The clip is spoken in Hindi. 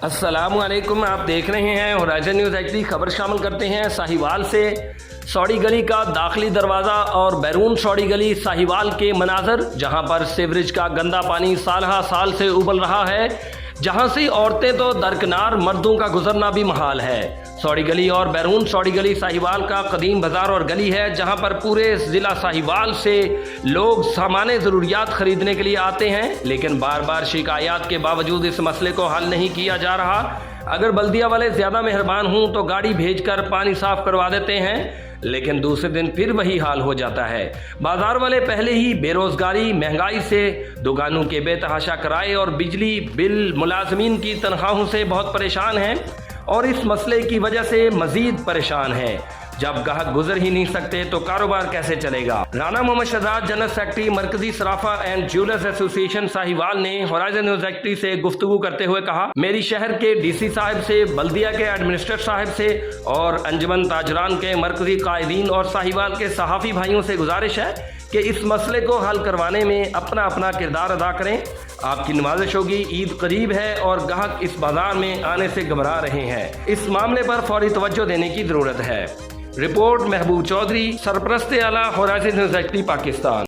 अस्सलामुअलैकुम, आप देख रहे हैं होराइजन न्यूज़ एचडी। खबर शामिल करते हैं साहिवाल से। सौड़ी गली का दाखिली दरवाज़ा और बैरून सौड़ी गली साहिवाल के मनाजर, जहां पर सीवरेज का गंदा पानी साल साल से उबल रहा है, जहां से औरतें तो दरकिनार, मर्दों का गुजरना भी महाल है। सौड़ी गली और बैरून सौड़ी गली साहिवाल का कदीम बाजार और गली है, जहां पर पूरे ज़िला साहिवाल से लोग सामान्य ज़रूरियात खरीदने के लिए आते हैं, लेकिन बार बार शिकायत के बावजूद इस मसले को हल नहीं किया जा रहा। अगर बल्दिया वाले ज़्यादा मेहरबान हों तो गाड़ी भेजकर पानी साफ करवा देते हैं, लेकिन दूसरे दिन फिर वही हाल हो जाता है। बाजार वाले पहले ही बेरोजगारी, महंगाई से, दुकानों के बेतहाशा किराए और बिजली बिल, मुलाजमीन की तनख्वाहों से बहुत परेशान हैं और इस मसले की वजह से मजीद परेशान हैं। जब गाहक गुजर ही नहीं सकते तो कारोबार कैसे चलेगा। राना मोहम्मद शहजाद, जनरल सेक्रेटरी मरकजी सराफा एंड ज्वेलर्स एसोसिएशन साहिवाल ने होराइजन न्यूज़ एचडी से गुफ्तगू करते हुए कहा, मेरी शहर के डीसी साहब से, बल्दिया के एडमिनिस्ट्रेटर साहब से और अंजुमन ताजरान के मरकजी कायदीन और साहिवाल के सहाफ़ी भाइयों से गुजारिश है कि इस मसले को हल करवाने में अपना अपना किरदार अदा करें। आपकी नवाजिश होगी, ईद करीब है और ग्राहक इस बाजार में आने से घबरा रहे हैं। इस मामले पर फौरी तवज्जो देने की जरूरत है। रिपोर्ट महबूब चौधरी, सरपरस्त आला, होराइजन न्यूज़ एचडी, पाकिस्तान।